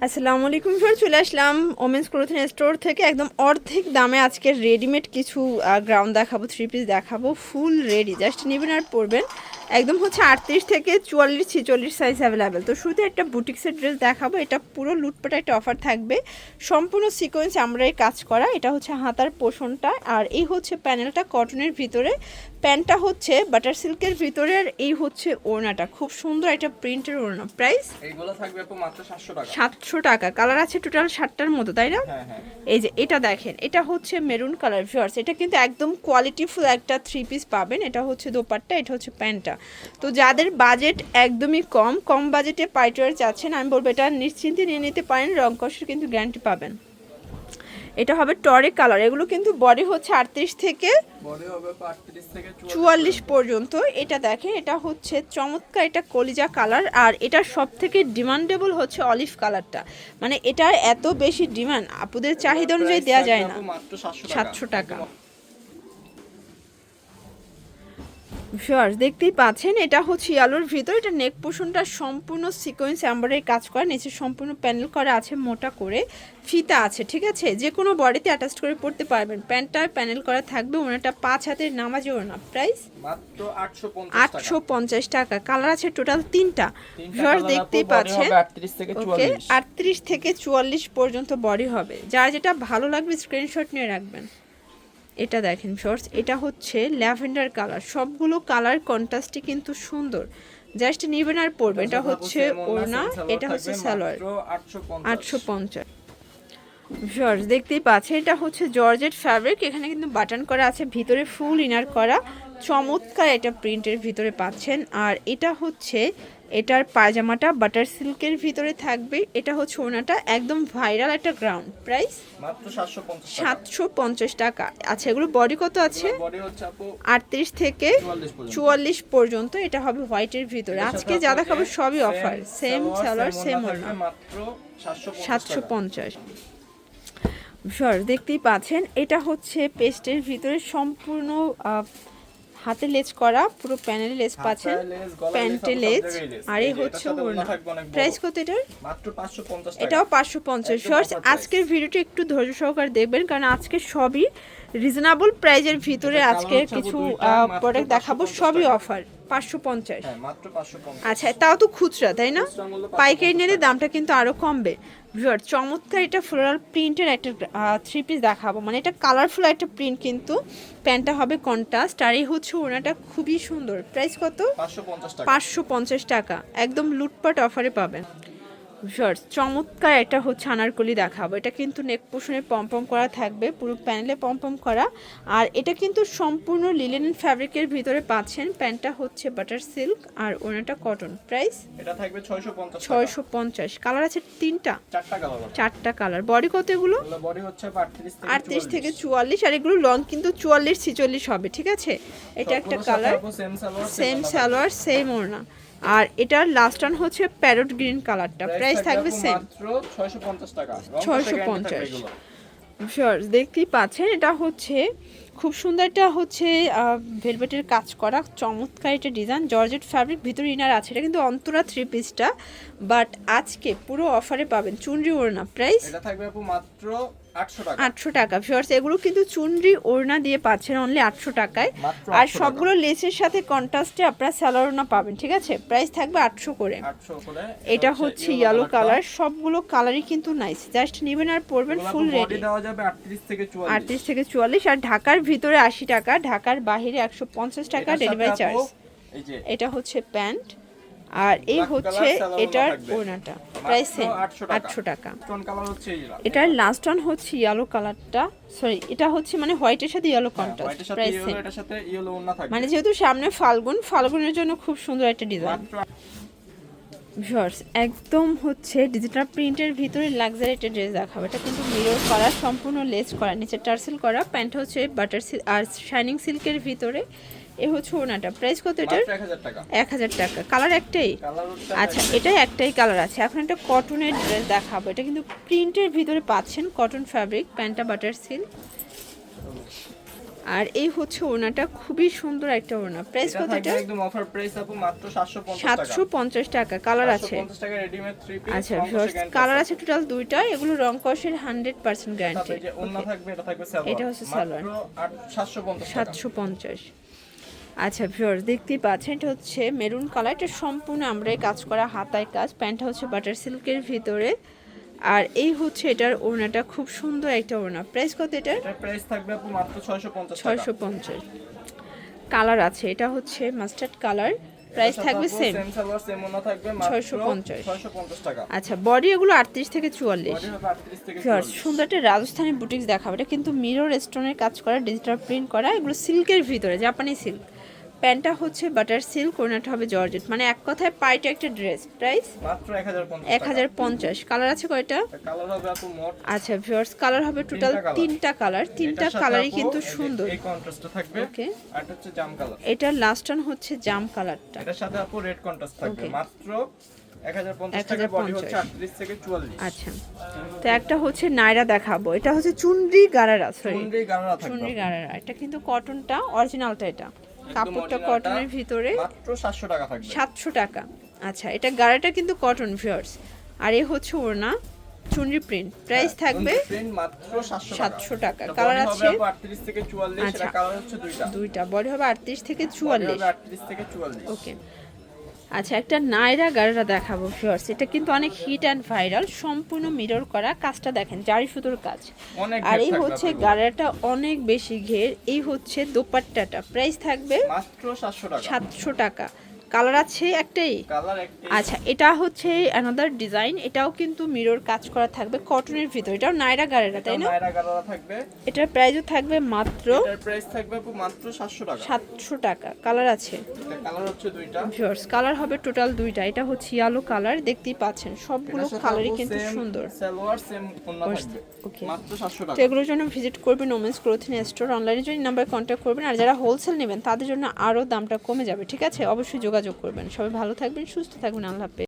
আসসালামু আলাইকুম স্যার, চলে আসলাম ওমেন্স ক্লোথিং স্টোর থেকে একদম অর্ধেক দামে আজকে রেডিমেড কিছু গ্রাউন্ড দেখাবো, থ্রি পিস দেখাবো, ফুল রেডি, জাস্ট নেবেন আর পরবেন। একদম হচ্ছে 38 থেকে 44 46 সাইজ অ্যাভেলেবেল। তো শুরুতে একটা বুটিক্সের ড্রেস দেখাবো, এটা পুরো লুটপাটা একটা অফার থাকবে, সম্পূর্ণ সিকোয়েন্স আমরা কাজ করা। এটা হচ্ছে হাতার পোষণটা, আর এই হচ্ছে প্যানেলটা কটনের ভিতরে, প্যান্টটা হচ্ছে বাটার সিল্কের ভিতরে, আর এই হচ্ছে ওড়নাটা খুব সুন্দর একটা প্রিন্টের ওড়না। প্রাইস এইগুলো থাকবে আপু মাত্র 700 টাকা। 700 টাকা। কালার আছে টোটাল 7টার মতো, তাই না? হ্যাঁ হ্যাঁ। এই যে এটা দেখেন, এটা হচ্ছে মেরুন কালার ভিউয়ার্স, এটা কিন্তু একদম কোয়ালিটিফুল একটা থ্রি পিস পাবেন। এটা হচ্ছে দোপাট্টা, এটা হচ্ছে প্যান্টটা। তো যাদের বাজেট একদমই কম বাজেটে পাইটওয়ার চাচ্ছেন, আমি বলবো এটা নিশ্চিন্তে নিয়ে নিতে পারেন, রং কষের কিন্তু গ্যারান্টি পাবেন। এটা হবে টরে কালার, এগুলো কিন্তু বডি হচ্ছে 38 থেকে বডি হবে 38 থেকে 44 পর্যন্ত। এটা দেখেন, এটা হচ্ছে চমৎকার, এটা কলিজা কালার, আর এটা সব থেকে ডিমান্ডেবল হচ্ছে অলিভ কালারটা, মানে এটার এত বেশি ডিমান্ড, আপুদের চাহিদা অনুযায়ী দেওয়া যায় না। মাত্র 700 টাকা। ভিউয়ার্স দেখতেই পাচ্ছেন, এটা হচ্ছে ইয়ালোর ভিতর, এটা নেক পোর্শনটা সম্পূর্ণ সিকোয়েন্স এমব্রয়ডারি কাজ করা, নিচে সম্পূর্ণ প্যানেল করা আছে, মোটা করে ফিতা আছে, ঠিক আছে, যে কোনো বডিতে অ্যাটাচ করে পড়তে পারবেন। প্যান্টটা প্যানেল করা থাকবে, ওনাটা 5 হাতের নামাজি ওড়না। প্রাইস মাত্র 850 টাকা। কালার আছে টোটাল 3টা। ভিউয়ার্স দেখতেই পাচ্ছেন, 38 থেকে 44। 38 থেকে 44 পর্যন্ত বডি হবে, যার যেটা ভালো লাগবে স্ক্রিনশট নিয়ে রাখবেন। এটা দেখেন শর্টস, এটা হচ্ছে ল্যাভেন্ডার কালার, সবগুলো কালার কন্ট্রাস্টে কিন্তু সুন্দর, জাস্ট নেবেন আর পরবেন। এটা হচ্ছে ওড়না, এটা হচ্ছে সালোয়ার। 850। শর্টস দেখতেই পাচ্ছেন, এটা হচ্ছে জর্জেট ফ্যাব্রিক, এখানে কিন্তু বাটন করা আছে, ভিতরে ফুল ইনার করা, চমৎকার এটা প্রিন্টের ভিতরে পাচ্ছেন। আর এটা হচ্ছে এটার পায়জামাটা বাটার সিল্কের ভিতরে থাকবে, এটা হচ্ছে ওনাটা একদম ভাইরাল একটা গ্রাউন্ড। প্রাইস মাত্র 750 টাকা। আচ্ছা, এগুলো বডি কত আছে? বডি হচ্ছে আপু 38 থেকে 44 পর্যন্ত। এটা হবে হোয়াইটের ভিতরে। আজকে যা দেখাবো সবই অফার, সেম সালোয়ার সেম ওড়না, মাত্র 750। দেখতেই পাচ্ছেন, এটা হচ্ছে পেস্টের ভিতরে সম্পূর্ণ হাতে লেজ করা, পুরো প্যানেলে লেজ পাচ্ছেন, প্যান্টে লেজ, আর এই হচ্ছে ওড়না। প্রাইস কত এটার? মাত্র 550 টাকা। এটাও 550। শর্টস আজকের ভিডিওটা একটু ধৈর্য সহকারে দেখবেন, কারণ আজকে সবই রিজনেবল প্রাইজের ভিতরে আজকে কিছু প্রোডাক্ট দেখাবো, সবই অফার। 550। হ্যাঁ মাত্র 550। আচ্ছা, তাও তো খুচরা, তাই না? পাইকারি নিলে দামটা কিন্তু আরো কমবে। ভিউয়ার চমৎকার এটা ফ্লোরাল প্রিন্টের একটা থ্রি পিস দেখাবো, মানে এটা কালারফুল একটা প্রিন্ট, কিন্তু প্যান্টটা হবে কন্ট্রাস্ট, আর এই হচ্ছে ওনাটা খুবই সুন্দর। প্রাইস কত? 550 টাকা। 550 টাকা, একদম লুটপাট অফারে পাবেন। শর্টস চমৎকার এটা হচ্ছে আনারকলি দেখাবো, এটা কিন্তু নেক পোর্শনে পম্পম করা থাকবে, পুরো প্যানেলে পম্পম করা, আর এটা কিন্তু সম্পূর্ণ লিলেন ফ্যাব্রিকের ভিতরে পাচ্ছেন। প্যান্টটা হচ্ছে বাটার সিল্ক আর ওনাটা কটন। প্রাইস এটা থাকবে 650 টাকা। 650। কালার আছে 3টা, 4টা কালার। 4টা কালার। বডি কত এগুলো? বডি হচ্ছে 38 থেকে 44, আর এগুলো লং কিন্তু 44 46 হবে, ঠিক আছে। এটা একটা কালার, সেম সালোয়ার সেম ওড়না, আর এটার লাস্ট ওয়ান হচ্ছে প্যারট গ্রিন কালারটা। প্রাইস থাকবে সেম, মাত্র 650 টাকা। 650। শর্টস দেখতেই পাচ্ছেন, এটা হচ্ছে খুব সুন্দর, এটা হচ্ছে ভেলভেটের কাজ করা, চমৎকার এটা ডিজাইন, জর্জেট ফ্যাব্রিক, ভিতরে ইনার আছে। এটা কিন্তু অন্তরা থ্রি পিসটা, বাট আজকে পুরো অফারে পাবেন। চুনরি ওড়না। প্রাইস এটা থাকবে আপু মাত্র 800 টাকা। 800 টাকা। ভিউয়ার্স এগুলো কিন্তু চুনরি ওড়না দিয়ে পাচ্ছেন অনলি 800 টাকায়, আর সবগুলো লেসের সাথে কন্ট্রাস্টে আপনারা সালোয়ার ওড়না পাবেন, ঠিক আছে। প্রাইস থাকবে 800 করে। 800 করে। এটা হচ্ছে ইয়েলো কালার, সবগুলো কালারই কিন্তু নাইস, জাস্ট নেবেন আর পরবেন, ফুল রেডি। বডি দেওয়া যাবে 38 থেকে 44। 38 থেকে 44, আর ঢাকার ভিতরে 80 টাকা, ঢাকার বাইরে 150 টাকা ডেলিভারি চার্জ। এই যে এটা হচ্ছে প্যান্ট, আর এই হচ্ছে এটার ওড়নাটা। প্রাইস সেম 800 টাকা। স্টোন কালার হচ্ছে এই। এটার লাস্ট ওয়ান হচ্ছে ইয়েলো কালারটা, সরি এটা হচ্ছে মানে হোয়াইটের সাথে ইয়েলো কন্ট্রাস্ট। প্রাইস সেম, এটার সাথে ইয়েলো ওড়না থাকবে, মানে যেহেতু সামনে ফাল্গুনের জন্য খুব সুন্দর একটা ডিজাইন। ভিউয়ার্স একদম হচ্ছে ডিজিটাল প্রিন্টের ভিতরে লাক্সারি একটা ড্রেস দেখাবো, এটা কিন্তু মিরর করা, সম্পূর্ণ লেস করা, নিচে টার্সেল করা, প্যান্ট হচ্ছে বাটার সিল্ক আর শাইনিং সিল্কের ভিতরে। এ হচ্ছে ওনাটা। প্রাইস কত এটার? 1000 টাকা। 1000 টাকা। কালার একটাই? আচ্ছা, এটাই একটাই কালার আছে। এখন একটা কটনের ড্রেস দেখাবো, এটা কিন্তু প্রিন্টের ভিতরে পাচ্ছেন, কটন ফ্যাব্রিক, প্যান্টটা বাটার সিল্ক, আর এই হচ্ছে ওড়নাটা, খুবই সুন্দর একটা ওড়না। প্রাইস এটা কত থাকবে এটা? একদম অফার প্রাইস আপু মাত্র 750 টাকা। 750 টাকা। কালার আছে? 750 টাকা রেডিমেড 3 পিস। আচ্ছা ভিউয়ার্স, কালার আছে টোটাল দুইটা। এগুলো রং কষের 100% গ্যারান্টি। তারপরে যে ওন্না থাকবে, এটা থাকবে সালোয়ার। এটা হচ্ছে সালোয়ার। মাত্র 750 টাকা। 750। আচ্ছা ভিউয়ার্স, দেখতেই পাচ্ছেন এটা হচ্ছে মেরুন কালার। এটা সম্পূর্ণ আমরাই কাজ করা, হাতায় কাজ। প্যান্টটা হচ্ছে বাটার সিল্কের ভিতরে। আর এই হচ্ছে এটার ওড়নাটা, খুব সুন্দর একটা ওড়না। প্রাইস কত এটার? এটার প্রাইস থাকবে আপু মাত্র 650 টাকা। 650। কালার আছে, এটা হচ্ছে মাস্টার্ড কালার। প্রাইস থাকবে সেম। সেম সালোয়ার সেম ওন্না থাকবে মাত্র 650 650 টাকা। আচ্ছা, বডি এগুলো 38 থেকে 44। বডি হবে 38 থেকে ভিউয়ার্স, 44। সুন্দর একটা রাজস্থানি বুটিক্স দেখাবো। এটা কিন্তু মিরর স্টোনের কাজ করা, ডিজিটাল প্রিন্ট করা। এগুলো সিল্কের ভিতরে, জাপানি সিল্ক। প্যান্টটা হচ্ছে বাটার সিল্ক, ওড়নাটা হবে জর্জেট। মানে এক কথায় পাইটা একটা ড্রেস। প্রাইস মাত্র 1050 টাকা। 1050। কালার আছে কয়টা? কালার হবে আপু মোট আচ্ছা ভিউয়ার্স, কালার হবে টোটাল তিনটা কালার। তিনটা এটার সাথে কালারই আপু কিন্তু এই যে সুন্দর। এই কন্ট্রাস্টটা থাকবে। ওকে, আর এটা হচ্ছে জাম কালার। এটার লাস্ট অন হচ্ছে জাম কালারটা। এটার সাথে আপু রেড কন্ট্রাস্ট থাকবে। Okay. মাত্র 1050 টাকা। বডি হচ্ছে 38 থেকে 44। আচ্ছা, তো একটা হচ্ছে নায়রা দেখাবো। এটা হচ্ছে চুনরি গারারা, সরি চুনরি গারারা থাকবে। চুনরি গারারা। এটা কিন্তু কটনটা, অরিজিনালটা। এটা কাপড়টা originalটা কটনের ভিতরে। মাত্র 700 টাকা থাকবে। 700 টাকা। আচ্ছা, এটা গারাটা কিন্তু কটন ভিউয়ার্স। আর এই হচ্ছে ওড়না, চুনরি প্রিন্ট। প্রাইস থাকবে প্রিন্ট মাত্র 700 টাকা। 700 টাকা। এটা কালার body আছে হবে আপু 38 থেকে 44। আচ্ছা। এটা কালার হচ্ছে দুইটা। দুইটা। বডি হবে 38 থেকে Body 44। হবে 38 থেকে 44। ওকে, আচ্ছা একটা নায়রা গারারা দেখাবো ভিউয়ার্স। এটা কিন্তু অনেক হিট অ্যান্ড ভাইরাল, সম্পূর্ণ মিরর করা। কাজটা দেখেন, জারি সুতোর কাজ। অনেক আর ঘের এই থাকবে হচ্ছে আপু। গারাটা অনেক বেশি ঘের। এই হচ্ছে দোপাট্টাটা। প্রাইস থাকবে মাত্র 700 টাকা। 700 টাকা। কালার আছে একটাই? কালার একটাই। আচ্ছা, এটা হচ্ছে অ্যানাদার ডিজাইন। এটাও কিন্তু মিরর কাজ করা থাকবে কটনের ভিতর। এটাও নায়রা গারারা, তাই না? নায়রা গারারা থাকবে। এটার প্রাইসও থাকবে মাত্র এটার প্রাইস থাকবে আপু মাত্র 700 টাকা। 700 টাকা। কালার আছে এটা কালার হচ্ছে দুইটা। ভিউয়ার্স, কালার হবে টোটাল দুইটা। এটা হচ্ছে ইয়েলো কালার, দেখতেই পাচ্ছেন সবগুলো এটার সাথে কালারই আপু কিন্তু same সুন্দর। সালোয়ার সেম ওন্না থাকবে। ওকে, মাত্র 700 টাকা। তো এগুলোর জন্য ভিজিট করবেন ওমেন্স ক্লোথিং স্টোর। অনলাইনে যদি নাম্বার কন্ট্যাক্ট করবেন। আর যারা হোলসেল নেবেন তাদের জন্য আরও দামটা কমে যাবে, ঠিক আছে? অবশ্যই যোগাযোগ করবেন। সবাই ভালো থাকবেন, সুস্থ থাকবেন। আল্লাহ হাফেজ।